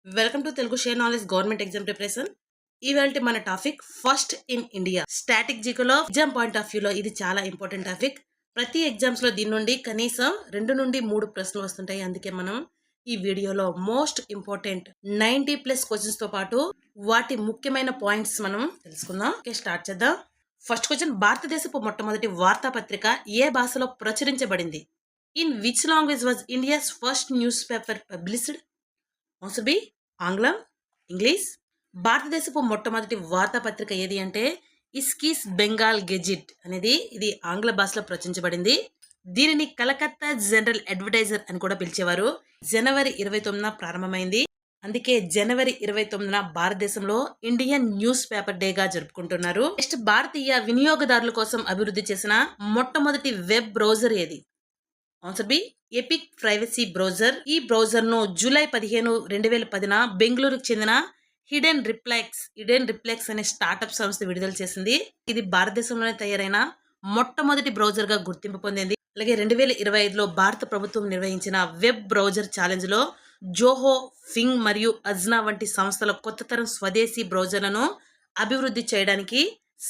Welcome to Telugu share knowledge government exam preparation. ఇవాళ మన topic first in India. Static జీకోలో exam point of వ్యూలో ఇది చాలా ఇంపార్టెంట్ టాపిక్. ప్రతి ఎగ్జామ్స్ లో దీని నుండి కనీసం 2 నుండి 3 ప్రశ్నలు వస్తుంటాయి. అందుకే మనం ఈ వీడియోలో మోస్ట్ ఇంపార్టెంట్ 90+ క్వశ్చన్స్ తో పాటు వాటి ముఖ్యమైన పాయింట్స్ మనం తెలుసుకుందాం. స్టార్ట్ చేద్దాం. ఫస్ట్ క్వశ్చన్, భారతదేశపు మొట్టమొదటి వార్తాపత్రిక ఏ భాషలో ప్రచురించబడింది? In which language was India's first news paper published? Answer B ఆంగ్లం, ఇంగ్లీష్. భారతదేశపు మొట్టమొదటి వార్తాపత్రిక ఏది అంటే ఇస్కీస్ బెంగాల్ గెజిట్ అనేది ఇది ఆంగ్ల భాషలో ప్రచురించబడింది. దీనిని కలకత్తా జనరల్ అడ్వర్టైజర్ అని కూడా పిలిచేవారు. జనవరి 29న ప్రారంభమైంది. అందుకే జనవరి 29న భారతదేశంలో ఇండియన్ న్యూస్ పేపర్ డేగా జరుపుకుంటున్నారు. నెక్స్ట్, భారతీయ వినియోగదారుల కోసం అభివృద్ధి చేసిన మొట్టమొదటి వెబ్ బ్రౌజర్ ఏది? Answer B epic privacy browser. ఈ బ్రౌజర్ ను జూలై 15, 2010న బెంగళూరుకు చెందిన హిడెన్ రిప్లెక్స్ అనే స్టార్టప్ సంస్థ విడుదల చేసింది. ఇది భారతదేశంలోనే తయారైన మొట్టమొదటి బ్రౌజర్ గా గుర్తింపు పొందింది. అలాగే 2025లో భారత ప్రభుత్వం నిర్వహించిన వెబ్ బ్రౌజర్ ఛాలెంజ్ లో జోహో, ఫింగ్ మరియు అజ్నా వంటి సంస్థల కొత్త తరం స్వదేశీ బ్రౌజర్లను అభివృద్ధి చేయడానికి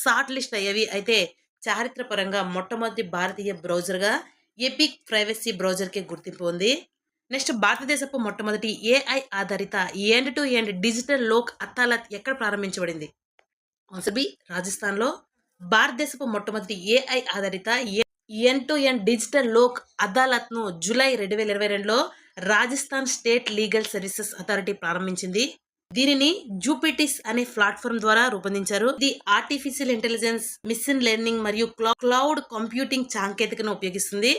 షార్ట్ లిస్ట్ అయ్యేవి. అయితే చారిత్రపరంగా మొట్టమొదటి భారతీయ బ్రౌజర్ గా ఎపిక్ ప్రైవసీ బ్రౌజర్ కి గుర్తింపు ఉంది. నెక్స్ట్, భారతదేశపు మొట్టమొదటి ఏఐ ఆధారిత end to end digital Lok Adalat ఎక్కడ ప్రారంభించబడింది? ఆన్సర్ బి రాజస్థాన్ లో. భారతదేశపు మొట్టమొదటి ఏఐ ఆధారిత end to end digital Lok Adalat ను జూలై 2022లో Rajasthan state legal services authority ప్రారంభించింది. దీనిని జూపిటిస్ అనే ప్లాట్ఫామ్ ద్వారా రూపొందించారు. ఇది ఆర్టిఫిషియల్ ఇంటెలిజెన్స్, మిషన్ లెర్నింగ్ మరియు క్లౌడ్ కంప్యూటింగ్ సాంకేతికను ఉపయోగిస్తుంది.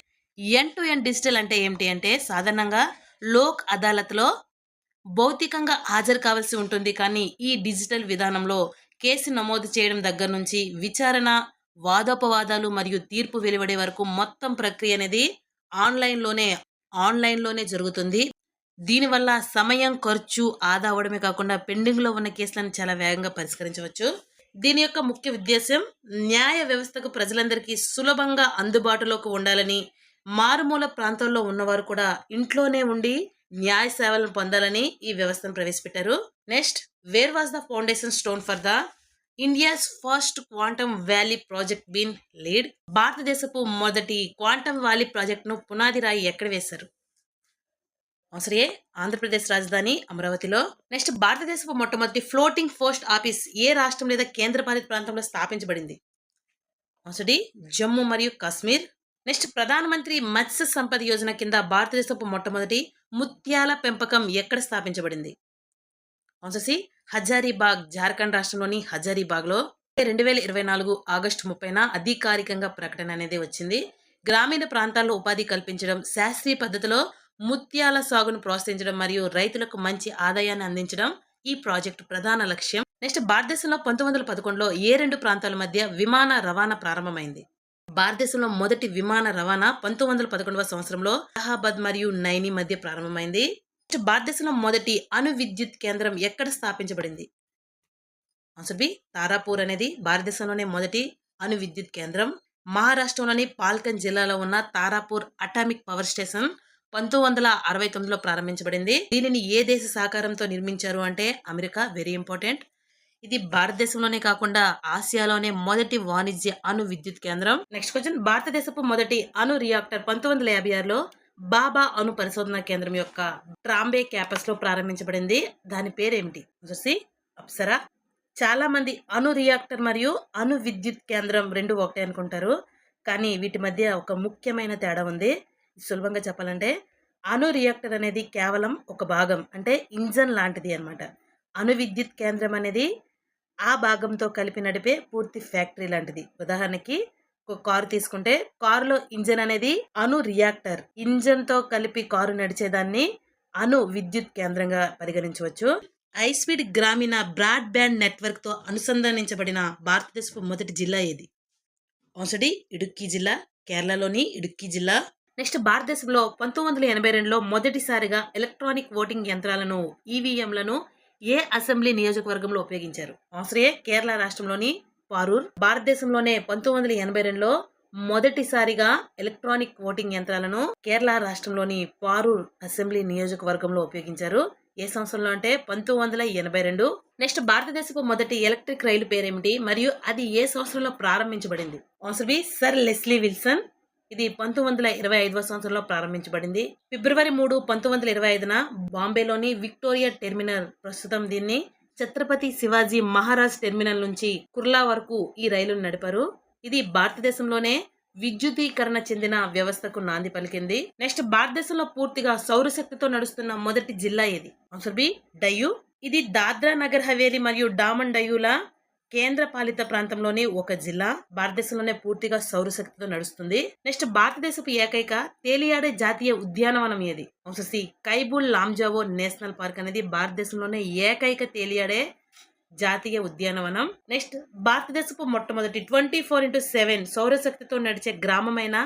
ఎండ్ టు ఎండ్ డిజిటల్ అంటే ఏమిటి అంటే సాధారణంగా లోక్ అదాలత్ లో భౌతికంగా హాజరు కావాల్సి ఉంటుంది. కానీ ఈ డిజిటల్ విధానంలో కేసు నమోదు చేయడం దగ్గర నుంచి విచారణ, వాదోపవాదాలు మరియు తీర్పు వెలువడే వరకు మొత్తం ప్రక్రియ అనేది ఆన్లైన్లోనే జరుగుతుంది. దీనివల్ల సమయం, ఖర్చు ఆదా అవడమే కాకుండా పెండింగ్ లో ఉన్న కేసులను చాలా వేగంగా పరిష్కరించవచ్చు. దీని యొక్క ముఖ్య ఉద్దేశం న్యాయ వ్యవస్థకు ప్రజలందరికీ సులభంగా అందుబాటులోకి ఉండాలని, మారుమూల ప్రాంతాల్లో ఉన్నవారు కూడా ఇంట్లోనే ఉండి న్యాయ సేవలను పొందాలని ఈ వ్యవస్థను ప్రవేశపెట్టారు. Next, where was the foundation stone for the India's first quantum valley project been laid? భారతదేశపు మొదటి క్వాంటమ్ వ్యాలీ ప్రాజెక్ట్ ను పునాది రాయి ఎక్కడ వేశారు? ఆన్సర్ ఏ ఆంధ్రప్రదేశ్ రాజధాని అమరావతిలో. నెక్స్ట్, భారతదేశపు మొట్టమొదటి ఫ్లోటింగ్ పోస్ట్ ఆఫీస్ ఏ రాష్ట్రం లేదా కేంద్రపాలిత ప్రాంతంలో స్థాపించబడింది? ఆన్సర్ డి జమ్మూ మరియు కాశ్మీర్. నెక్స్ట్, ప్రధానమంత్రి మత్స్య సంపద యోజన కింద భారతదేశపు మొట్టమొదటి ముత్యాల పెంపకం ఎక్కడ స్థాపించబడింది? ఆన్సర్ సి హజారీబాగ్, జార్ఖండ్ రాష్ట్రంలోని హజారీబాగ్ లో. 2024 ఆగస్టు 30న అధికారికంగా ప్రకటన అనేది వచ్చింది. గ్రామీణ ప్రాంతాల్లో ఉపాధి కల్పించడం, శాస్త్రీయ పద్ధతిలో ముత్యాల సాగును ప్రోత్సహించడం మరియు రైతులకు మంచి ఆదాయాన్ని అందించడం ఈ ప్రాజెక్టు ప్రధాన లక్ష్యం. నెక్స్ట్, భారతదేశంలో 1911లో ఏ 2 ప్రాంతాల మధ్య విమాన రవాణా ప్రారంభమైంది? భారతదేశంలో మొదటి విమాన రవాణా 1911వ సంవత్సరంలో అలహాబాద్ మరియు నైని మధ్య ప్రారంభమైంది. నెక్స్ట్, భారతదేశంలో మొదటి అణు విద్యుత్ కేంద్రం ఎక్కడ స్థాపించబడింది? ఆన్సర్ బి తారాపూర్ అనేది భారతదేశంలోనే మొదటి అణు విద్యుత్ కేంద్రం. మహారాష్ట్రలోని పాల్కన్ జిల్లాలో ఉన్న తారాపూర్ అటామిక్ పవర్ స్టేషన్ 1969లో ప్రారంభించబడింది. దీనిని ఏ దేశ సహకారంతో నిర్మించారు అంటే అమెరికా. Very important. ఇది భారతదేశంలోనే కాకుండా ఆసియాలోనే మొదటి వాణిజ్య అణు విద్యుత్ కేంద్రం. నెక్స్ట్ క్వశ్చన్, భారతదేశపు మొదటి అణు రియాక్టర్ 1956లో బాబా అణు పరిశోధన కేంద్రం యొక్క ట్రాంబే క్యాంపస్ లో ప్రారంభించబడింది. దాని పేరేమిటి? అప్సరా. చాలా మంది అణు రియాక్టర్ మరియు అణు విద్యుత్ కేంద్రం రెండు ఒకటే అనుకుంటారు. కానీ వీటి మధ్య ఒక ముఖ్యమైన తేడా ఉంది. సులభంగా చెప్పాలంటే అణు రియాక్టర్ అనేది కేవలం ఒక భాగం, అంటే ఇంజన్ లాంటిది అన్నమాట. అణు విద్యుత్ కేంద్రం అనేది ఆ భాగంతో కలిపి నడిపే పూర్తి ఫ్యాక్టరీ లాంటిది. ఉదాహరణకి ఒక కారు తీసుకుంటే కారులో ఇంజన్ అనేది అణు రియాక్టర్, ఇంజన్ తో కలిపి కారు నడిచేదాన్ని అణు విద్యుత్ కేంద్రంగా పరిగణించవచ్చు. హైస్పీడ్ గ్రామీణ బ్రాడ్ బ్యాండ్ నెట్వర్క్ తో అనుసంధానించబడిన భారతదేశపు మొదటి జిల్లా ఏది? ఆన్సర్ డి ఇడుక్కి జిల్లా, కేరళలోని ఇడుక్కి జిల్లా. నెక్స్ట్, భారతదేశంలో 1982లో మొదటిసారిగా ఎలక్ట్రానిక్ ఓటింగ్ యంత్రాలను, ఈవీఎంలను ఏ అసెంబ్లీ నియోజకవర్గంలో ఉపయోగించారు? ఆన్సర్ ఏ కేరళ రాష్ట్రంలోని పారూర్. భారతదేశంలోనే 1982లో మొదటిసారిగా ఎలక్ట్రానిక్ ఓటింగ్ యంత్రాలను కేరళ రాష్ట్రంలోని పారూర్ అసెంబ్లీ నియోజకవర్గంలో ఉపయోగించారు. ఏ సంవత్సరంలో అంటే 1982. నెక్స్ట్ భారతదేశపు మొదటి ఎలక్ట్రిక్ రైలు పేరేమిటి మరియు అది ఏ సంవత్సరంలో ప్రారంభించబడింది? Answer B sir Leslie Wilson. ఇది 1925వ సంవత్సరంలో ప్రారంభించబడింది. ఫిబ్రవరి 3, 1925న బాంబేలోని విక్టోరియా టెర్మినల్, ప్రస్తుతం దీన్ని ఛత్రపతి శివాజీ మహారాజ్ టెర్మినల్ నుంచి కుర్లా వరకు ఈ రైలును నడిపారు. ఇది భారతదేశంలోనే విద్యుదీకరణ చెందిన వ్యవస్థకు నాంది పలికింది. నెక్స్ట్ భారతదేశంలో పూర్తిగా సౌరశక్తితో నడుస్తున్న మొదటి జిల్లా ఏది? Answer B Diu. ఇది దాద్రా నగర్ హవేలీ మరియు డామన్ డయ్యూల కేంద్ర పాలిత ప్రాంతంలోని ఒక జిల్లా. భారతదేశంలోనే పూర్తిగా సౌరశక్తితో నడుస్తుంది. నెక్స్ట్ భారతదేశపు ఏకైక తేలియాడే జాతీయ ఉద్యానవనం ఏది? Answer C Keibul Lamjao national park అనేది భారతదేశంలోనే ఏకైక తేలియాడే జాతీయ ఉద్యానవనం. నెక్స్ట్ భారతదేశపు మొట్టమొదటి 24x7 సౌరశక్తితో నడిచే గ్రామమైన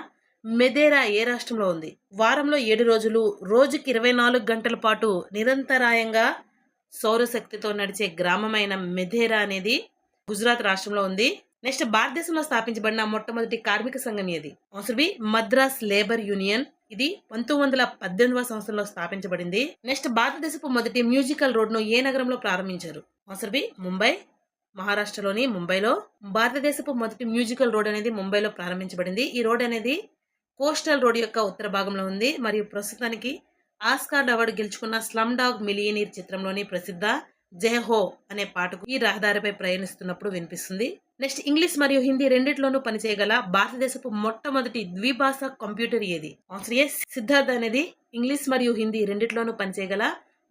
మెదేరా ఏ రాష్ట్రంలో ఉంది? వారంలో 7 రోజులు, రోజుకి 24 గంటల పాటు నిరంతరాయంగా సౌరశక్తితో నడిచే గ్రామమైన మెదేరా అనేది గుజరాత్ రాష్ట్రంలో ఉంది. నెక్స్ట్ భారతదేశంలో స్థాపించబడిన మొట్టమొదటి కార్మిక సంఘం ఏది? Answer B Madras labour union. ఇది 1918వ సంవత్సరంలో స్థాపించబడింది. నెక్స్ట్ భారతదేశపు మొదటి మ్యూజికల్ రోడ్ ను ఏ నగరంలో ప్రారంభించారు? ఆన్సర్ బి ముంబై, మహారాష్ట్రలోని ముంబైలో. భారతదేశపు మొదటి మ్యూజికల్ రోడ్ అనేది ముంబైలో ప్రారంభించబడింది. ఈ రోడ్ అనేది కోస్టల్ రోడ్ యొక్క ఉత్తర భాగంలో ఉంది మరియు ప్రస్తుతానికి ఆస్కార్ అవార్డు గెలుచుకున్న స్లమ్ డాగ్ మిలియనీర్ చిత్రంలోని ప్రసిద్ధ జై హో అనే పాటకు ఈ రహదారిపై ప్రయాణిస్తున్నప్పుడు వినిపిస్తుంది. నెక్స్ట్ ఇంగ్లీష్ మరియు హిందీ రెండిట్లోనూ పనిచేయగల భారతదేశపు మొట్టమొదటి ద్విభాషా కంప్యూటర్ ఏది? ఆన్సర్ ఏ సిద్ధార్థ్ అనేది ఇంగ్లీష్ మరియు హిందీ రెండిట్లోనూ పనిచేయగల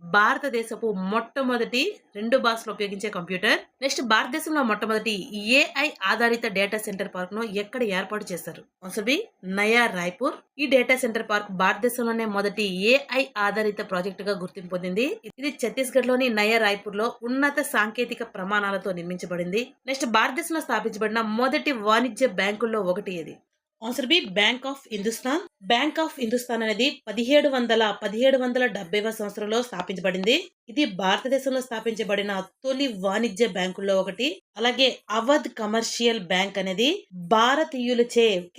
భారతదేశపు మొట్టమొదటి 2 భాషలు ఉపయోగించే కంప్యూటర్. నెక్స్ట్ భారతదేశంలో మొట్టమొదటి ఏఐ ఆధారిత డేటా సెంటర్ పార్క్ ను ఎక్కడ ఏర్పాటు చేశారు? ఆన్సర్ బి నయా రాయ్పూర్. ఈ డేటా సెంటర్ పార్క్ భారతదేశంలోనే మొదటి ఏఐ ఆధారిత ప్రాజెక్ట్ గా గుర్తింపు పొందింది. ఇది ఛత్తీస్గఢ్ లోని నయా రాయ్పూర్ లో ఉన్నత సాంకేతిక ప్రమాణాలతో నిర్మించబడింది. నెక్స్ట్ భారతదేశంలో స్థాపించబడిన మొదటి వాణిజ్య బ్యాంకుల్లో ఒకటి ఏది? Answer B bank of Hindustan. Bank of Hindustan అనేది 1770వ సంవత్సరంలో స్థాపించబడింది. ఇది భారతదేశంలో స్థాపించబడిన తొలి వాణిజ్య బ్యాంకుల్లో ఒకటి. అలాగే అవధ్ కమర్షియల్ బ్యాంక్ అనేది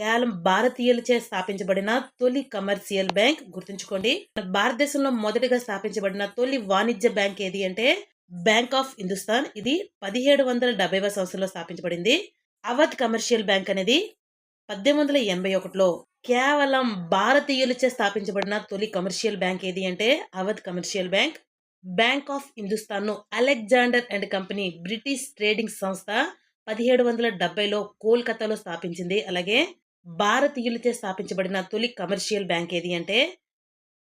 కేవలం భారతీయులచే స్థాపించబడిన తొలి కమర్షియల్ బ్యాంక్. గుర్తుంచుకోండి, భారతదేశంలో మొదటిగా స్థాపించబడిన తొలి వాణిజ్య బ్యాంక్ ఏది అంటే బ్యాంక్ ఆఫ్ హిందుస్థాన్. ఇది 1770వ సంవత్సరంలో స్థాపించబడింది. అవధ్ కమర్షియల్ బ్యాంక్ అనేది 1881లో కేవలం భారతీయులచే స్థాపించబడిన తొలి కమర్షియల్ బ్యాంక్ ఏది అంటే Awadh commercial bank. Bank of Hindustan ను Alexander and company British trading సంస్థ 1770లో కోల్కతాలో స్థాపించింది. అలాగే భారతీయులచే స్థాపించబడిన తొలి కమర్షియల్ బ్యాంక్ ఏది అంటే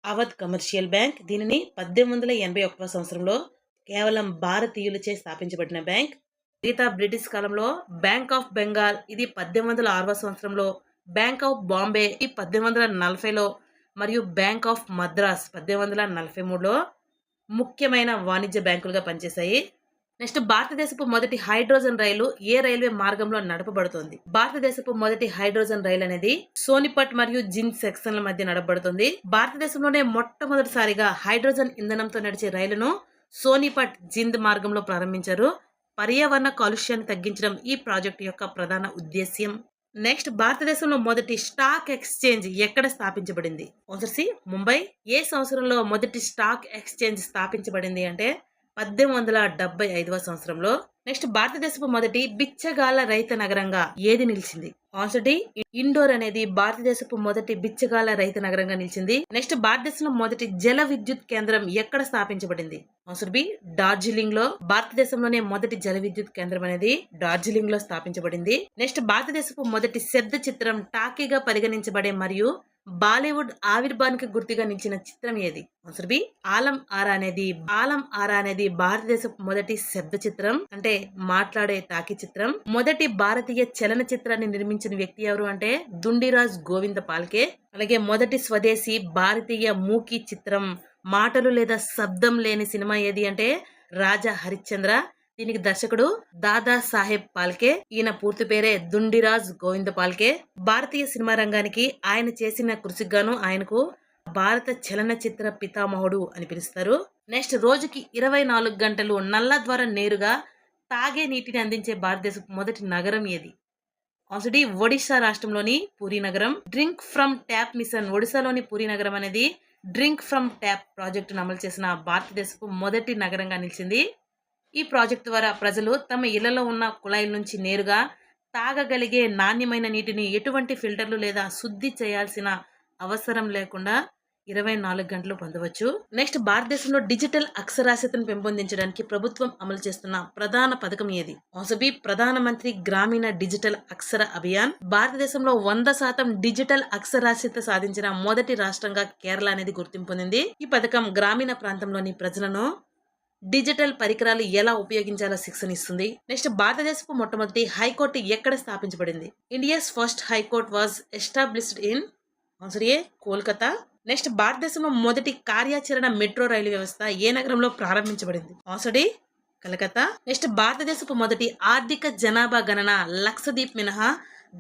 అవధ్ కమర్షియల్ బ్యాంక్. దీనిని 1881వ సంవత్సరంలో కేవలం భారతీయులచే స్థాపించబడిన బ్యాంక్. మిగతా బ్రిటిష్ కాలంలో బ్యాంక్ ఆఫ్ బెంగాల్ ఇది 1806వ సంవత్సరంలో, బ్యాంక్ ఆఫ్ బాంబే ఈ 1840లో మరియు బ్యాంక్ ఆఫ్ మద్రాస్ 1843లో ముఖ్యమైన వాణిజ్య బ్యాంకులుగా పనిచేశాయి. నెక్స్ట్ భారతదేశపు మొదటి హైడ్రోజన్ రైలు ఏ రైల్వే మార్గంలో నడపబడుతుంది? భారతదేశపు మొదటి హైడ్రోజన్ రైలు అనేది సోనిపట్ మరియు జింద్ సెక్షన్ల మధ్య నడపబడుతుంది. భారతదేశంలోనే మొట్టమొదటిసారిగా హైడ్రోజన్ ఇంధనంతో నడిచే రైలును సోనిపట్ జింద్ మార్గంలో ప్రారంభించారు. పర్యావరణ కాలుష్యాన్ని తగ్గించడం ఈ ప్రాజెక్టు యొక్క ప్రధాన ఉద్దేశ్యం. నెక్స్ట్ భారతదేశంలో మొదటి స్టాక్ ఎక్స్చేంజ్ ఎక్కడ స్థాపించబడింది? Answer C Mumbai. ఏ సంవత్సరంలో మొదటి స్టాక్ ఎక్స్చేంజ్ స్థాపించబడింది అంటే 1875వ సంవత్సరంలో. నెక్స్ట్ భారతదేశపు మొదటి బిచ్చగాళ్ల రహిత నగరంగా ఏది నిలిచింది? ఆన్సర్ డి ఇండోర్ అనేది భారతదేశపు మొదటి బిచ్చగాళ్ల రహిత నగరంగా నిలిచింది. నెక్స్ట్ భారతదేశంలో మొదటి జల విద్యుత్ కేంద్రం ఎక్కడ స్థాపించబడింది? ఆన్సర్ బి డార్జిలింగ్ లో. భారతదేశంలోనే మొదటి జల విద్యుత్ కేంద్రం అనేది డార్జిలింగ్ లో స్థాపించబడింది. నెక్స్ట్ భారతదేశపు మొదటి శబ్ద చిత్రం టాకీగా పరిగణించబడే మరియు బాలీవుడ్ ఆవిర్భావానికి గుర్తుగా నిలిచిన చిత్రం ఏది? ఆన్సర్ బి ఆలం ఆరా అనేది భారతదేశపు మొదటి శబ్ద చిత్రం, అంటే మాట్లాడే టాకీ చిత్రం. మొదటి భారతీయ చలన చిత్రాన్ని నిర్మించిన వ్యక్తి ఎవరు అంటే దుండిరాజ్ గోవింద పాల్కే. అలాగే మొదటి స్వదేశీ భారతీయ మూకీ చిత్రం, మాటలు లేదా శబ్దం లేని సినిమా ఏది అంటే రాజా హరిశ్చంద్ర. దీనికి దర్శకుడు దాదా సాహెబ్ పాల్కే. ఈయన పూర్తి పేరే దుండిరాజ్ గోవింద పాల్కే. భారతీయ సినిమా రంగానికి ఆయన చేసిన కృషికి గాను ఆయనకు భారత చలనచిత్ర పితామహుడు అని పిలుస్తారు. నెక్స్ట్ రోజుకి 24 గంటలు నల్ల ద్వారా నేరుగా తాగే నీటిని అందించే భారతదేశపు మొదటి నగరం ఏది? ఆన్సర్ డి ఒడిశా రాష్ట్రంలోని పూరీ నగరం. డ్రింక్ ఫ్రమ్ ట్యాప్ మిషన్ ఒడిశాలోని పూరీ నగరం అనేది డ్రింక్ ఫ్రమ్ ట్యాప్ ప్రాజెక్టును అమలు చేసిన భారతదేశపు మొదటి నగరంగా నిలిచింది. ఈ ప్రాజెక్టు ద్వారా ప్రజలు తమ ఇళ్లలో ఉన్న కుళాయిల నుంచి నేరుగా తాగగలిగే నాణ్యమైన నీటిని ఎటువంటి ఫిల్టర్లు లేదా శుద్ధి చేయాల్సిన అవసరం లేకుండా 24 గంటలు పొందవచ్చు. నెక్స్ట్, భారతదేశంలో డిజిటల్ అక్షరాస్యతను పెంపొందించడానికి ప్రభుత్వం అమలు చేస్తున్న ప్రధాన పథకం ఏది? ఆన్సర్ బి, ప్రధానమంత్రి గ్రామీణ డిజిటల్ అక్షర అభియాన్. భారతదేశంలో 100% డిజిటల్ అక్షరాస్యత సాధించిన మొదటి రాష్ట్రంగా కేరళ అనేది గుర్తింపు పొందింది. ఈ పథకం గ్రామీణ ప్రాంతంలోని ప్రజలను డిజిటల్ పరికరాలు ఎలా ఉపయోగించాలో శిక్షణ ఇస్తుంది. నెక్స్ట్, భారతదేశపు మొట్టమొదటి హైకోర్టు ఎక్కడ స్థాపించబడింది? India's first high court was established in answer A, Kolkata. Next, భారతదేశంలో మొదటి కార్యాచరణ మెట్రో రైలు వ్యవస్థ ఏ నగరంలో ప్రారంభించబడింది? Answer D, Calcutta. నెక్స్ట్, భారతదేశపు మొదటి ఆర్థిక జనాభా గణన లక్షద్వీప్ మినహా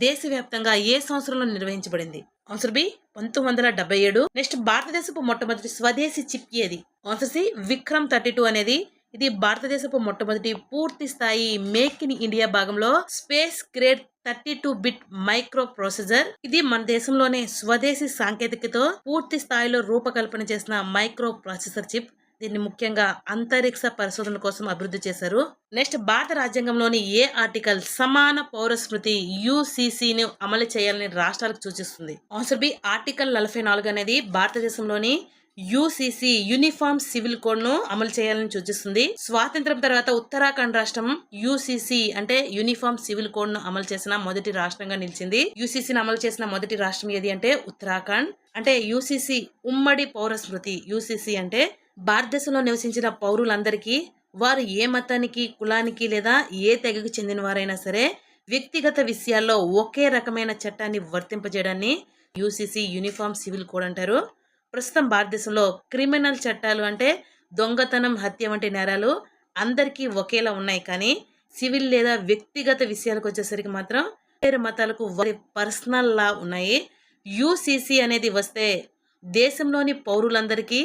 దేశవ్యాప్తంగా ఏ సంవత్సరంలో నిర్వహించబడింది? Answer B, 1977. నెక్స్ట్, భారతదేశపు మొట్టమొదటి స్వదేశీ చిప్ ఏది? ఆన్సర్ సి, విక్రమ్ 32 అనేది. ఇది భారతదేశపు మొట్టమొదటి పూర్తి స్థాయి మేక్ ఇన్ ఇండియా భాగంలో space grade 32 bit micro processor. ఇది మన దేశంలోనే స్వదేశీ సాంకేతికతో పూర్తి స్థాయిలో రూపకల్పన చేసిన మైక్రో ప్రాసెసర్ చిప్. దీన్ని ముఖ్యంగా అంతరిక్ష పరిశోధన కోసం అభివృద్ధి చేశారు. నెక్స్ట్, భారత రాజ్యాంగంలోని ఏ ఆర్టికల్ సమాన పౌర స్మృతి యుసిసిని అమలు చేయాలని రాష్ట్రాలకు సూచిస్తుంది? ఆన్సర్ బి, ఆర్టికల్ 44 అనేది భారతదేశంలోని యుసిసి యూనిఫామ్ సివిల్ కోడ్ ను అమలు చేయాలని సూచిస్తుంది. స్వాతంత్రం తర్వాత ఉత్తరాఖండ్ రాష్ట్రం యుసిసి అంటే యూనిఫామ్ సివిల్ కోడ్ ను అమలు చేసిన మొదటి రాష్ట్రంగా నిలిచింది. యుసిసిని అమలు చేసిన మొదటి రాష్ట్రం ఏది అంటే ఉత్తరాఖండ్. అంటే యుసిసి ఉమ్మడి పౌర స్మృతి. యుసిసి అంటే భారతదేశంలో నివసించిన పౌరులందరికీ వారు ఏ మతానికి, కులానికి లేదా ఏ తెగకు చెందిన వారైనా సరే వ్యక్తిగత విషయాల్లో ఒకే రకమైన చట్టాన్ని వర్తింపజేయడాన్ని యుసిసి యూనిఫామ్ సివిల్ కోడ్ అంటారు. ప్రస్తుతం భారతదేశంలో క్రిమినల్ చట్టాలు అంటే దొంగతనం, హత్య వంటి నేరాలు అందరికీ ఒకేలా ఉన్నాయి. కానీ సివిల్ లేదా వ్యక్తిగత విషయాలకు వచ్చేసరికి మాత్రం వేరే మతాలకు వారి పర్సనల్ లా ఉన్నాయి. యుసిసి అనేది వస్తే దేశంలోని పౌరులందరికీ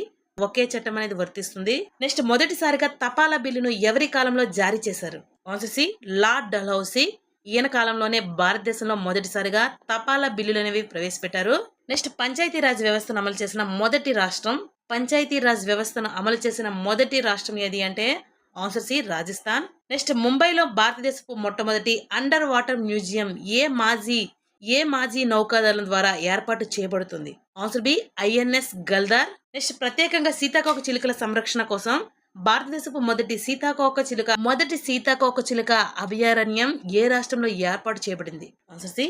ఒకే చట్టం అనేది వర్తిస్తుంది. నెక్స్ట్, మొదటిసారిగా తపాలా బిల్లును ఎవరి కాలంలో జారీ చేశారు? Answer C, lord Dalhousie. ఈయన కాలంలోనే భారతదేశంలో మొదటిసారిగా తపాలా బిల్లులు అనేవి ప్రవేశపెట్టారు. నెక్స్ట్, పంచాయతీరాజ్ వ్యవస్థను అమలు చేసిన మొదటి రాష్ట్రం. పంచాయతీరాజ్ వ్యవస్థను అమలు చేసిన మొదటి రాష్ట్రం ఏది అంటే ఆన్సర్ సి, రాజస్థాన్. నెక్స్ట్, ముంబైలో భారతదేశపు మొట్టమొదటి అండర్ వాటర్ మ్యూజియం ఏ మాజీ నౌకాదళం ద్వారా ఏర్పాటు చేయబడుతుంది? Answer B, INS Galdar. Next, ప్రత్యేకంగా సీతాకోక చిలుకల సంరక్షణ కోసం భారతదేశపు మొదటి సీతాకోక చిలుక అభయారణ్యం ఏ రాష్ట్రంలో ఏర్పాటు చేయబడింది? ఆన్సర్ సి,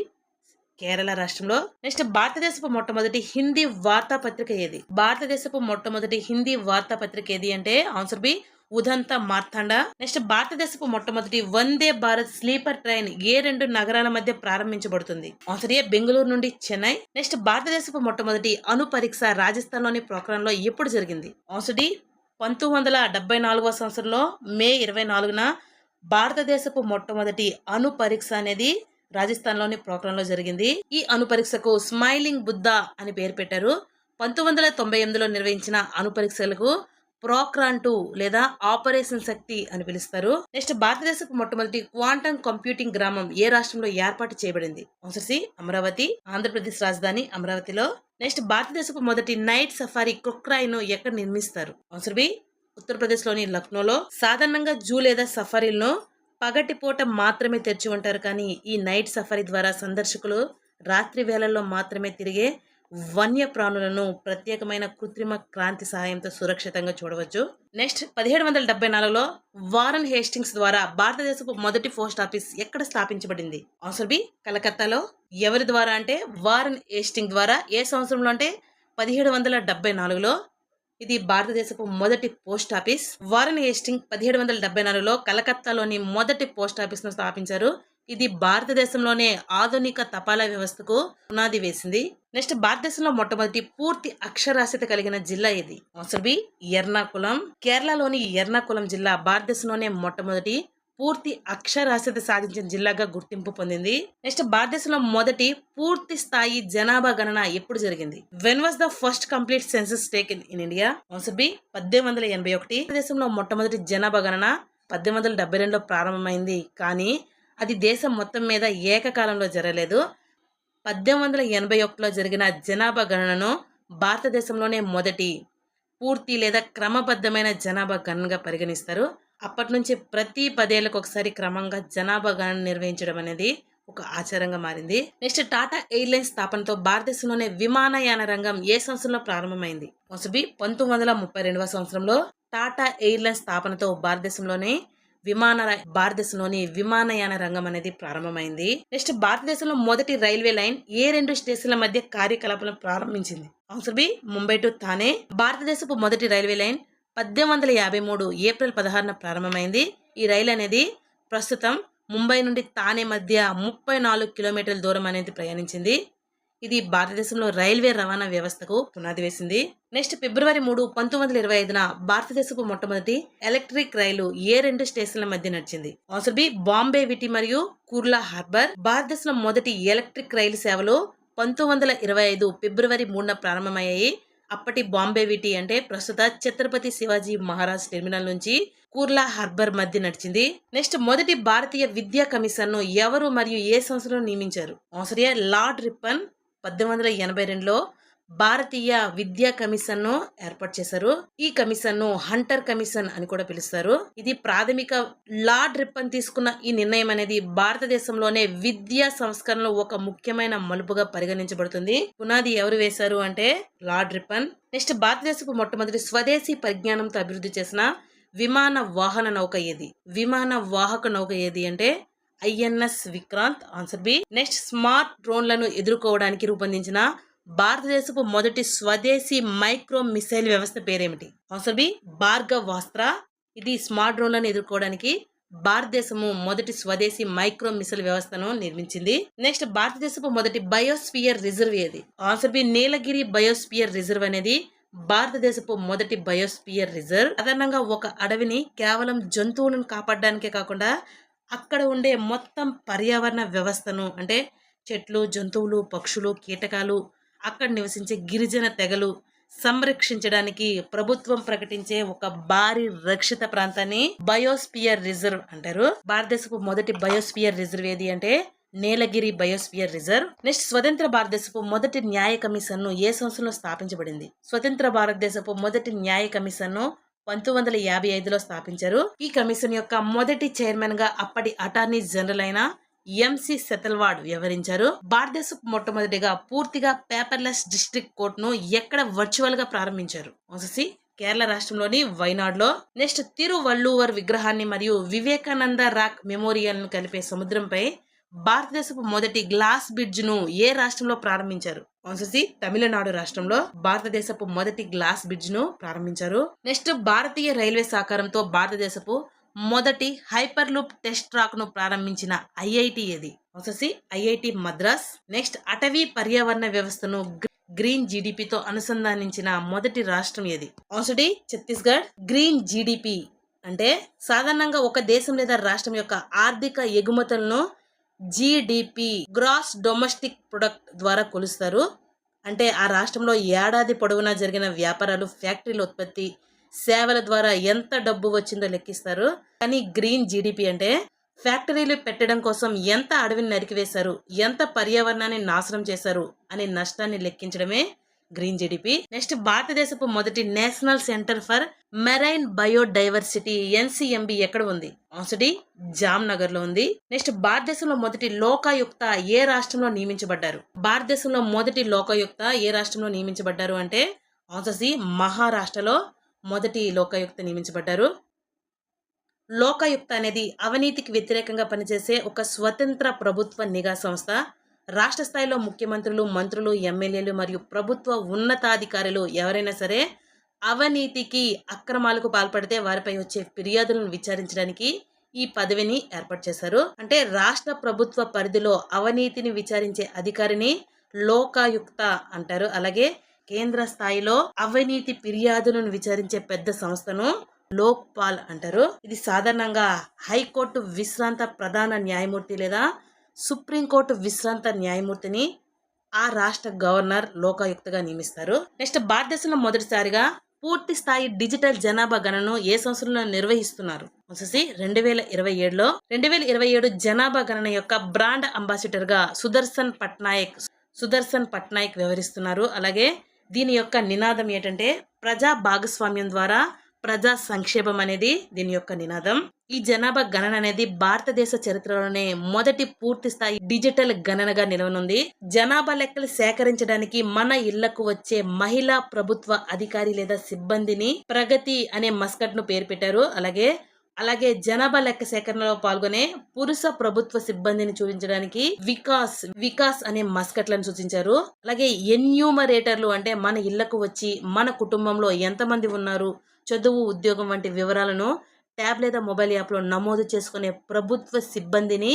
కేరళ రాష్ట్రంలో. నెక్స్ట్, భారతదేశపు మొట్టమొదటి హిందీ వార్తాపత్రిక ఏది? భారతదేశపు మొట్టమొదటి హిందీ వార్తాపత్రిక ఏది అంటే ఆన్సర్ బి, ఉదంత మార్తాండ. నెక్స్ట్, భారతదేశపు మొట్టమొదటి వందే భారత్ స్లీపర్ ట్రైన్ ఏ 2 నగరాల మధ్య ప్రారంభించబడుతుంది? ఆన్సర్ ఏ, బెంగళూరు నుండి చెన్నై. నెక్స్ట్, భారతదేశపు మొట్టమొదటి అణు పరీక్ష రాజస్థాన్ లోని పోఖ్రాన్ లో ఎప్పుడు జరిగింది? ఆన్సర్ డి, 1974వ సంవత్సరంలో మే 24న భారతదేశపు మొట్టమొదటి అణు పరీక్ష అనేది రాజస్థాన్ లోని పోఖ్రాన్ లో జరిగింది. ఈ అణు పరీక్షకు స్మైలింగ్ బుద్ధ అని పేరు పెట్టారు. 1998లో నిర్వహించిన అణు పరీక్షలకు పోఖ్రాన్ 2 లేదా ఆపరేషన్ శక్తి అని పిలుస్తారు. నెక్స్ట్, భారతదేశపు మొట్టమొదటి క్వాంటమ్ కంప్యూటింగ్ గ్రామం ఏ రాష్ట్రంలో ఏర్పాటు చేయబడింది? Answer C, Amaravati. ఆంధ్రప్రదేశ్ రాజధాని అమరావతిలో. నెక్స్ట్, భారతదేశపు మొదటి నైట్ సఫారీ క్రొక్రాయిను ఎక్కడ నిర్మిస్తారు? ఆన్సర్ బి, ఉత్తరప్రదేశ్ లోని లక్నోలో. సాధారణంగా జూ లేదా సఫారీలను పగటిపూట మాత్రమే తెరిచి ఉంటారు. కానీ ఈ నైట్ సఫారీ ద్వారా సందర్శకులు రాత్రి వేళల్లో మాత్రమే తిరిగే వన్య ప్రాణులను ప్రత్యేకమైన కృత్రిమ క్రాంతి సహాయంతో సురక్షితంగా చూడవచ్చు. నెక్స్ట్, 1774లో వారన్ హేస్టింగ్స్ ద్వారా భారతదేశపు మొదటి పోస్ట్ ఆఫీస్ ఎక్కడ స్థాపించబడింది? ఆన్సర్ బి, కలకత్తాలో. ఎవరి ద్వారా అంటే వారన్ హేస్టింగ్ ద్వారా. ఏ సంవత్సరంలో అంటే 1774లో. ఇది భారతదేశపు మొదటి పోస్ట్ ఆఫీస్. వారన్ హేస్టింగ్ 1774లో కలకత్తాలోని మొదటి పోస్ట్ ఆఫీస్ ను స్థాపించారు. ఇది భారతదేశంలోనే ఆధునిక తపాలా వ్యవస్థకు పునాది వేసింది. నెక్స్ట్, భారతదేశంలో మొట్టమొదటి పూర్తి అక్షరాస్యత కలిగిన జిల్లా ఏది? Answer B, Ernakulam. కేరళలోని ఎర్నాకుళం జిల్లా భారతదేశంలోనే మొట్టమొదటి పూర్తి అక్షరాస్యత సాధించిన జిల్లాగా గుర్తింపు పొందింది. నెక్స్ట్, భారతదేశంలో మొదటి పూర్తి స్థాయి జనాభా గణన ఎప్పుడు జరిగింది? When was the first complete census taken in India? Answer B, 1881. భారతదేశంలో మొట్టమొదటి జనాభా గణన 1872లో ప్రారంభమైంది. కానీ అది దేశం మొత్తం మీద ఏకకాలంలో జరగలేదు. 1881లో జరిగిన జనాభా గణనను భారతదేశంలోనే మొదటి పూర్తి లేదా క్రమబద్ధమైన జనాభా గణనగా పరిగణిస్తారు. అప్పటి నుంచి ప్రతి 10 ఏళ్లకు ఒకసారి క్రమంగా జనాభా గణన నిర్వహించడం అనేది ఒక ఆచారంగా మారింది. నెక్స్ట్ టాటా ఎయిర్లైన్స్ స్థాపనతో భారతదేశంలోనే విమానయాన రంగం ఏ సంవత్సరంలో ప్రారంభమైంది? 1932వ సంవత్సరంలో టాటా ఎయిర్లైన్స్ స్థాపనతో భారతదేశంలోని విమానయాన రంగం అనేది ప్రారంభమైంది. నెక్స్ట్ భారతదేశంలో మొదటి రైల్వే లైన్ ఏ 2 స్టేషన్ల మధ్య కార్యకలాపాలను ప్రారంభించింది? Answer B Mumbai to Thane. భారతదేశపు మొదటి రైల్వే లైన్ 1853 ఏప్రిల్ 16న ప్రారంభమైంది. ఈ రైలు అనేది ప్రస్తుతం ముంబై నుండి థానే మధ్య 34 కిలోమీటర్ల దూరం అనేది ప్రయాణించింది. ఇది భారతదేశంలో రైల్వే రవాణా వ్యవస్థకు పునాది వేసింది. నెక్స్ట్ ఫిబ్రవరి 3, 1925న భారతదేశపు మొట్టమొదటి ఎలక్ట్రిక్ రైలు ఏ 2 స్టేషన్ల మధ్య నడిచింది? ఆన్సర్ బి బాంబే విటి మరియు కుర్లా హార్బర్. భారతదేశంలో మొదటి ఎలక్ట్రిక్ రైలు సేవలు 1925 ఫిబ్రవరి 3న ప్రారంభమయ్యాయి. అప్పటి బాంబే విటి అంటే ప్రస్తుత ఛత్రపతి శివాజీ మహారాజ్ టెర్మినల్ నుంచి కుర్లా హార్బర్ మధ్య నడిచింది. నెక్స్ట్ మొదటి భారతీయ విద్యా కమిషన్ ను ఎవరు మరియు ఏ సంవత్సరంలో నియమించారు? ఆన్సర్ ఏ లార్డ్ రిప్పన్ 1882లో భారతీయ విద్యా కమిషన్ ను ఏర్పాటు చేశారు. ఈ కమిషన్ ను హంటర్ కమిషన్ అని కూడా పిలుస్తారు. ఇది ప్రాథమిక లార్డ్ రిప్పన్ తీసుకున్న ఈ నిర్ణయం అనేది భారతదేశంలోనే విద్యా సంస్కరణలో ఒక ముఖ్యమైన మలుపుగా పరిగణించబడుతుంది. పునాది ఎవరు వేశారు అంటే లార్డ్ రిప్పన్. నెక్స్ట్ భారతదేశపు మొట్టమొదటి స్వదేశీ పరిజ్ఞానంతో అభివృద్ధి చేసిన విమాన వాహన నౌక ఏది? విమాన వాహక నౌక ఏది అంటే INS Vikrant. Answer B. Next smart డ్రోన్లను ఎదుర్కోవడానికి రూపొందించిన భారతదేశపు మొదటి స్వదేశీ మైక్రో మిసైల్ వ్యవస్థ పేరేమిటి? Answer B Bhargavastra. ఇది స్మార్ట్ డ్రోన్లను ఎదుర్కోవడానికి భారతదేశము మొదటి స్వదేశీ మైక్రో మిసైల్ వ్యవస్థను నిర్మించింది. నెక్స్ట్ భారతదేశపు మొదటి బయోస్పియర్ రిజర్వ్ ఏది? ఆన్సర్ బి నీలగిరి బయోస్పియర్ రిజర్వ్ అనేది భారతదేశపు మొదటి బయోస్పియర్ రిజర్వ్. సాధారణంగా ఒక అడవిని కేవలం జంతువులను కాపాడడానికే కాకుండా అక్కడ ఉండే మొత్తం పర్యావరణ వ్యవస్థను అంటే చెట్లు, జంతువులు, పక్షులు, కీటకాలు, అక్కడ నివసించే గిరిజన తెగలు సంరక్షించడానికి ప్రభుత్వం ప్రకటించే ఒక భారీ రక్షిత ప్రాంతాన్ని బయోస్పియర్ రిజర్వ్ అంటారు. భారతదేశపు మొదటి బయోస్పియర్ రిజర్వ్ ఏది అంటే నీలగిరి బయోస్పియర్ రిజర్వ్. నెక్స్ట్ స్వతంత్ర భారతదేశపు మొదటి న్యాయ కమిషన్ ను ఏ సంవత్సరంలో స్థాపించబడింది? స్వతంత్ర భారతదేశపు మొదటి న్యాయ కమిషన్ ను 1955లో స్థాపించారు. ఈ కమిషన్ యొక్క మొదటి చైర్మన్ గా అప్పటి అటార్నీ జనరల్ అయిన ఎంసి సెతల్వాడ్ వ్యవహరించారు. భారతదేశపు మొట్టమొదటిగా పూర్తిగా పేపర్లెస్ డిస్ట్రిక్ట్ కోర్టును ఎక్కడ వర్చువల్ గా ప్రారంభించారు? ఆన్సర్ కేరళ రాష్ట్రంలోని వైనాడ్లో. నెక్స్ట్ తిరువళ్ళూవర్ విగ్రహాన్ని మరియు వివేకానంద రాక్ మెమోరియల్ ను కలిపే సముద్రంపై భారతదేశపు మొదటి గ్లాస్ బ్రిడ్జ్ ను ఏ రాష్ట్రంలో ప్రారంభించారు? ఆన్సర్ సి తమిళనాడు రాష్ట్రంలో భారతదేశపు మొదటి గ్లాస్ బ్రిడ్జ్ ను ప్రారంభించారు. నెక్స్ట్ భారతీయ రైల్వే సహకారంతో భారతదేశపు మొదటి హైపర్ లూప్ టెస్ట్ ట్రాక్ ను ప్రారంభించిన ఐఐటి ఏది? Answer C IIT Madras. Next అటవీ పర్యావరణ వ్యవస్థను గ్రీన్ జీడిపితో అనుసంధానించిన మొదటి రాష్ట్రం ఏది? Answer D Chhattisgarh. Green GDP అంటే సాధారణంగా ఒక దేశం లేదా రాష్ట్రం యొక్క ఆర్థిక ఎగుమతులను జీడిపి గ్రాస్ డొమెస్టిక్ ప్రొడక్ట్ ద్వారా కొలుస్తారు. అంటే ఆ రాష్ట్రంలో ఏడాది పొడవునా జరిగిన వ్యాపారాలు, ఫ్యాక్టరీల ఉత్పత్తి, సేవల ద్వారా ఎంత డబ్బు వచ్చిందో లెక్కిస్తారు. కానీ గ్రీన్ జీడిపి అంటే ఫ్యాక్టరీలు పెట్టడం కోసం ఎంత అడవిని నరికివేశారు, ఎంత పర్యావరణాన్ని నాశనం చేశారు అనే నష్టాన్ని లెక్కించడమే గ్రీన్ జీడిపి. నెక్స్ట్ భారతదేశపు మొదటి national centre for marine biodiversity NCMB ఎక్కడ ఉంది? ఆన్సర్ డి జామ్నగర్ లో ఉంది. నెక్స్ట్ భారతదేశంలో మొదటి లోకాయుక్త ఏ రాష్ట్రంలో నియమించబడ్డారు? భారతదేశంలో మొదటి లోకాయుక్త ఏ రాష్ట్రంలో నియమించబడ్డారు అంటే ఆన్సర్ సి మహారాష్ట్రలో మొదటి లోకాయుక్త నియమించబడ్డారు. లోకాయుక్త అనేది అవినీతికి వ్యతిరేకంగా పనిచేసే ఒక స్వతంత్ర ప్రభుత్వ నిఘా సంస్థ. రాష్ట్ర స్థాయిలో ముఖ్యమంత్రులు, మంత్రులు, ఎమ్మెల్యేలు మరియు ప్రభుత్వ ఉన్నతాధికారులు ఎవరైనా సరే అవినీతికి, అక్రమాలకు పాల్పడితే వారిపై వచ్చే ఫిర్యాదులను విచారించడానికి ఈ పదవిని ఏర్పాటు చేశారు. అంటే రాష్ట్ర ప్రభుత్వ పరిధిలో అవినీతిని విచారించే అధికారిని లోకాయుక్త అంటారు. అలాగే కేంద్ర స్థాయిలో అవినీతి ఫిర్యాదులను విచారించే పెద్ద సంస్థను లోక్పాల్ అంటారు. ఇది సాధారణంగా హైకోర్టు విశ్రాంత ప్రధాన న్యాయమూర్తి లేదా సుప్రీంకోర్టు విశ్రాంత న్యాయమూర్తిని ఆ రాష్ట్ర గవర్నర్ లోకాయుక్తగా నియమిస్తారు. నెక్స్ట్ భారతదేశంలో మొదటిసారిగా పూర్తి స్థాయి డిజిటల్ జనాభా గణనను ఏ సంవత్సరంలో నిర్వహిస్తున్నారు? వచ్చేసి 2027లో 2027 జనాభా గణన యొక్క బ్రాండ్ అంబాసిడర్ గా సుదర్శన్ పట్నాయక్ వ్యవహరిస్తున్నారు. అలాగే దీని యొక్క నినాదం ఏంటంటే ప్రజా భాగస్వామ్యం ద్వారా ప్రజా సంక్షేమం అనేది దీని యొక్క నినాదం. ఈ జనాభా గణన అనేది భారతదేశ చరిత్రలోనే మొదటి పూర్తి స్థాయి డిజిటల్ గణనగా నిలవనుంది. జనాభా లెక్కలు సేకరించడానికి మన ఇళ్లకు వచ్చే మహిళా ప్రభుత్వ అధికారి లేదా సిబ్బందిని ప్రగతి అనే మస్కట్ ను పేరు పెట్టారు. అలాగే జనాభా లెక్క సేకరణలో పాల్గొనే పురుష ప్రభుత్వ సిబ్బందిని చూపించడానికి వికాస్ అనే మస్కట్లను సూచించారు. అలాగే ఎన్యూమరేటర్లు అంటే మన ఇళ్లకు వచ్చి మన కుటుంబంలో ఎంతమంది ఉన్నారు, చదువు, ఉద్యోగం వంటి వివరాలను ట్యాబ్ లేదా మొబైల్ యాప్ లో నమోదు చేసుకునే ప్రభుత్వ సిబ్బందిని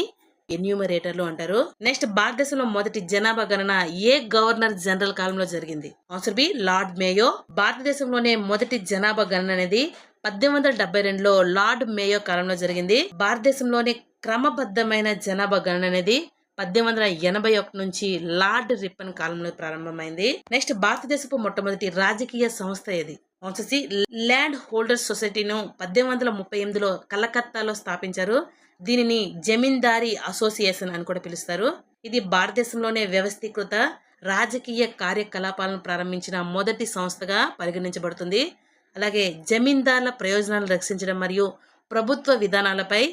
ఎన్యూమరేటర్లు అంటారు. నెక్స్ట్, భారతదేశంలో మొదటి జనాభా గణన ఏ గవర్నర్ జనరల్ కాలంలో జరిగింది? Answer B lord Mayo. భారతదేశంలోనే మొదటి జనాభా గణన అనేది 1872లో లార్డ్ మేయో కాలంలో జరిగింది. భారతదేశంలోనే క్రమబద్ధమైన జనాభా గణన అనేది 1881 నుంచి లార్డ్ రిప్పన్ కాలంలో ప్రారంభమైంది. నెక్స్ట్, భారతదేశపు మొట్టమొదటి రాజకీయ సంస్థ ఏది? ఆన్సర్ సి ల్యాండ్ హోల్డర్స్ సొసైటీను 1838లో కలకత్తాలో స్థాపించారు. దీనిని జమీందారీ అసోసియేషన్ అని కూడా పిలుస్తారు. ఇది భారతదేశంలోనే వ్యవస్థీకృత రాజకీయ కార్యకలాపాలను ప్రారంభించిన మొదటి సంస్థగా పరిగణించబడుతుంది. అలాగే జమీందార్ల ప్రయోజనాలను రక్షించడం మరియు ప్రభుత్వ విధానాలపై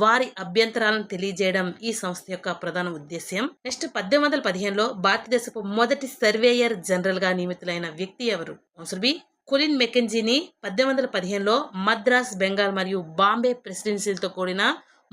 వారి అభ్యంతరాలను తెలియజేయడం ఈ సంస్థ యొక్క ప్రధాన ఉద్దేశ్యం. నెక్స్ట్, 1815లో భారతదేశపు మొదటి సర్వేయర్ జనరల్ గా నియమితులైన వ్యక్తి ఎవరు? ఆన్సర్ బి కొలిన్ మెకెంజీని 1815లో మద్రాస్, బెంగాల్ మరియు బాంబే ప్రెసిడెన్సీలతో కూడిన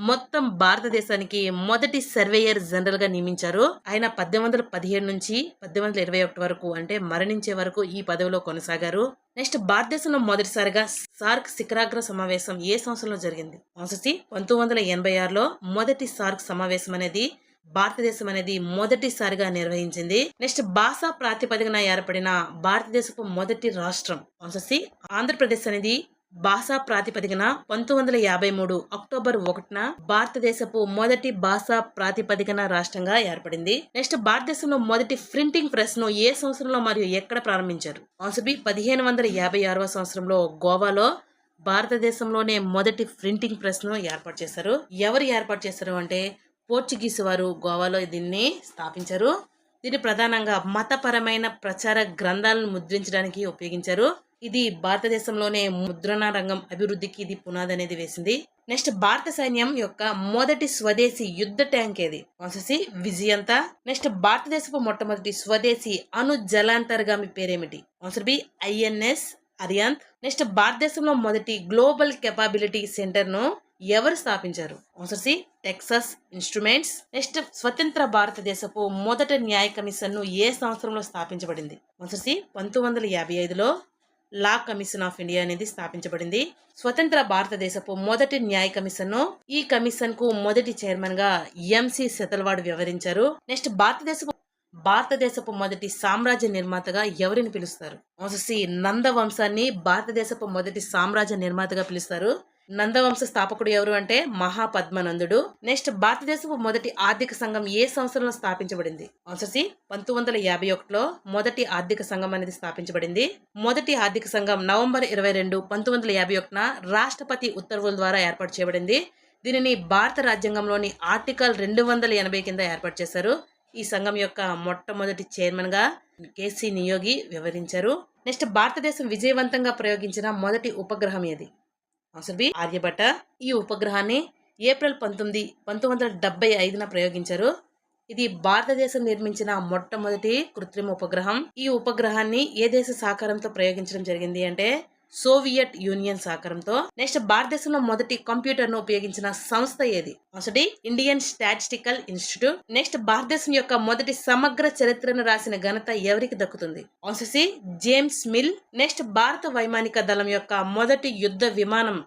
మొత్తం భారతదేశానికి మొదటి సర్వేయర్ జనరల్ గా నియమించారు. ఆయన 1817 నుంచి 1821 వరకు అంటే మరణించే వరకు ఈ పదవిలో కొనసాగారు. నెక్స్ట్, భారతదేశంలో మొదటిసారిగా సార్క్ శిఖరాగ్ర సమావేశం ఏ సంవత్సరంలో జరిగింది? ఆన్సర్ సి 1986లో మొదటి సార్క్ సమావేశం అనేది భారతదేశం అనేది మొదటిసారిగా నిర్వహించింది. నెక్స్ట్, భాషా ప్రాతిపదికన ఏర్పడిన భారతదేశపు మొదటి రాష్ట్రం? ఆన్సర్ సి ఆంధ్రప్రదేశ్ అనేది భాషా ప్రాతిపదికన 1953 అక్టోబర్ 1న భారతదేశపు మొదటి భాషా ప్రాతిపదికన రాష్ట్రంగా ఏర్పడింది. నెక్స్ట్, భారతదేశంలో మొదటి ప్రింటింగ్ ప్రెస్ ను ఏ సంవత్సరంలో మరియు ఎక్కడ ప్రారంభించారు? ఆన్సర్ బి 1556వ సంవత్సరంలో గోవాలో భారతదేశంలోనే మొదటి ప్రింటింగ్ ప్రెస్ ను ఏర్పాటు చేశారు. ఎవరు ఏర్పాటు చేశారు అంటే పోర్చుగీస్ వారు గోవాలో దీన్ని స్థాపించారు. దీన్ని ప్రధానంగా మతపరమైన ప్రచార గ్రంథాలను ముద్రించడానికి ఉపయోగించారు. ఇది భారతదేశంలోనే ముద్రణ రంగం అభివృద్ధికి ఇది పునాది అనేది వేసింది. నెక్స్ట్, భారత సైన్యం యొక్క మొదటి స్వదేశీ యుద్ధ ట్యాంక్ ఏది? Answer C విజయంత. నెక్స్ట్, భారతదేశపు మొట్టమొదటి స్వదేశీ అణు జలాంతర్గామి పేరేమిటి? Answer B INS Arihant. Next, భారతదేశంలో మొదటి గ్లోబల్ కెపాబిలిటీ సెంటర్ ను ఎవరు స్థాపించారు? Answer C Texas Instruments. Next, స్వతంత్ర భారతదేశపు మొదటి న్యాయ కమిషన్ ను ఏ సంవత్సరంలో స్థాపించబడింది? ఆన్సర్ సి 1955లో లా కమిషన్ ఆఫ్ ఇండియా అనేది స్థాపించబడింది. స్వతంత్ర భారతదేశపు మొదటి న్యాయ కమిషన్ ఈ కమిషన్ కు మొదటి చైర్మన్ గా ఎంసి సెతల్వాడ్ వ్యవహరించారు. నెక్స్ట్, భారతదేశపు మొదటి సామ్రాజ్య నిర్మాతగా ఎవరిని పిలుస్తారు? ఆన్సర్ సి నంద వంశాన్ని భారతదేశపు మొదటి సామ్రాజ్య నిర్మాతగా పిలుస్తారు. నందవంశ స్థాపకుడు ఎవరు అంటే మహాపద్మనందుడు. నెక్స్ట్, భారతదేశపు మొదటి ఆర్థిక సంఘం ఏ సంవత్సరంలో స్థాపించబడింది? ఆన్సర్ సి 1951లో మొదటి ఆర్థిక సంఘం అనేది స్థాపించబడింది. మొదటి ఆర్థిక సంఘం నవంబర్ 22, 1951న రాష్ట్రపతి ఉత్తర్వుల ద్వారా ఏర్పాటు చేయబడింది. దీనిని భారత రాజ్యాంగంలోని ఆర్టికల్ 280 కింద ఏర్పాటు చేశారు. ఈ సంఘం యొక్క మొట్టమొదటి చైర్మన్ గా కేసీ నియోగి వివరించారు. నెక్స్ట్, భారతదేశం విజయవంతంగా ప్రయోగించిన మొదటి ఉపగ్రహం ఏది? Answer B Aryabhata. ఈ ఉపగ్రహాన్ని ఏప్రిల్ 19, 1975న ప్రయోగించారు. ఇది భారతదేశం నిర్మించిన మొట్టమొదటి కృత్రిమ ఉపగ్రహం. ఈ ఉపగ్రహాన్ని ఏ దేశ సహకారంతో ప్రయోగించడం జరిగింది అంటే సోవియట్ యూనియన్ సహకారంతో. నెక్స్ట్, భారతదేశంలో మొదటి కంప్యూటర్ ను ఉపయోగించిన సంస్థ ఏది? Answer D Indian statistical institute. Next, భారతదేశం యొక్క మొదటి సమగ్ర చరిత్రను రాసిన ఘనత ఎవరికి దక్కుతుంది? Answer C James Mill. Next, భారత వైమానిక దళం యొక్క మొదటి యుద్ధ విమానం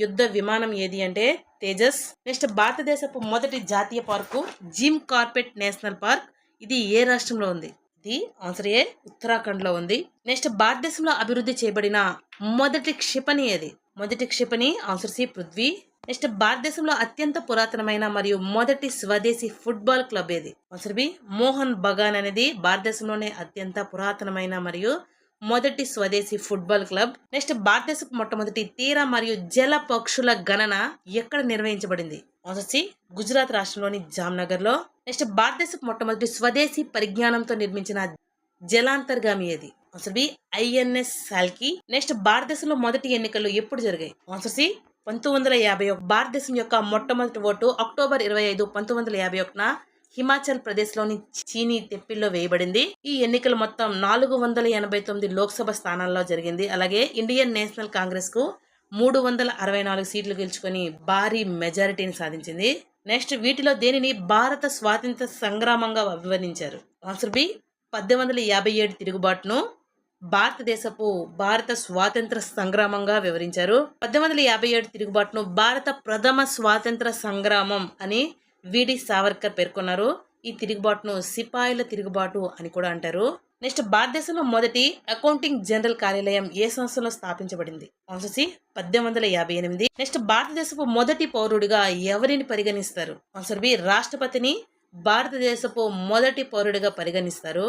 యుద్ధ విమానం ఏది అంటే తేజస్. నెక్స్ట్, భారతదేశపు మొదటి జాతీయ park Jim Corbett national park. ఇది ఏ రాష్ట్రంలో ఉంది? ఇది ఆన్సర్ ఏ ఉత్తరాఖండ్ లో ఉంది. నెక్స్ట్, భారతదేశంలో అభివృద్ధి చేయబడిన మొదటి క్షిపణి ఏది? మొదటి క్షిపణి ఆన్సర్ సి పృథ్వీ. నెక్స్ట్, భారతదేశంలో అత్యంత పురాతనమైన మరియు మొదటి స్వదేశీ ఫుట్బాల్ క్లబ్ ఏది? ఆన్సర్ బి మోహన్ బగాన్ అనేది భారతదేశంలోనే అత్యంత పురాతనమైన మరియు మొదటి స్వదేశీ ఫుట్బాల్ క్లబ్. నెక్స్ట్ భారతదేశపు మొట్టమొదటి తీర మరియు జల పక్షుల గణన ఎక్కడ నిర్వహించబడింది? ఆన్సర్ సి గుజరాత్ రాష్ట్రంలోని జామ్నగర్ లో. నెక్స్ట్ భారతదేశపు మొట్టమొదటి స్వదేశీ పరిజ్ఞానంతో నిర్మించిన జలాంతర్గామి ఏది? Answer B INS Salki. Next భారతదేశంలో మొదటి ఎన్నికలు ఎప్పుడు జరిగాయి? Answer C 1951. భారతదేశం యొక్క మొట్టమొదటి ఓటు అక్టోబర్ 25, 1951 హిమాచల్ ప్రదేశ్ లోని చీనీ తెప్పిల్లో వేయబడింది. ఈ ఎన్నికలు మొత్తం 489 లోక్సభ స్థానాల్లో జరిగింది. అలాగే ఇండియన్ నేషనల్ కాంగ్రెస్ కు 364 సీట్లు గెలుచుకొని భారీ మెజారిటీని సాధించింది. నెక్స్ట్ వీటిలో దేనిని భారత స్వాతంత్ర సంగ్రామంగా అభివర్ణించారు? ఆన్సర్ బి 1857 తిరుగుబాటును భారత స్వాతంత్ర సంగ్రామంగా వివరించారు. 1857 తిరుగుబాటును భారత ప్రథమ స్వాతంత్ర సంగ్రామం అని విడి సావర్కర్ పేర్కొన్నారు. ఈ తిరుగుబాటును సిపాయిల తిరుగుబాటు అని కూడా అంటారు. నెక్స్ట్ భారతదేశంలో మొదటి అకౌంటింగ్ జనరల్ కార్యాలయం ఏ సంస్థలో స్థాపించబడింది? Answer C 1858. నెక్స్ట్ భారతదేశపు మొదటి పౌరుడిగా ఎవరిని పరిగణిస్తారు? ఆన్సర్ బి రాష్ట్రపతిని భారతదేశపు మొదటి పౌరుడిగా పరిగణిస్తారు.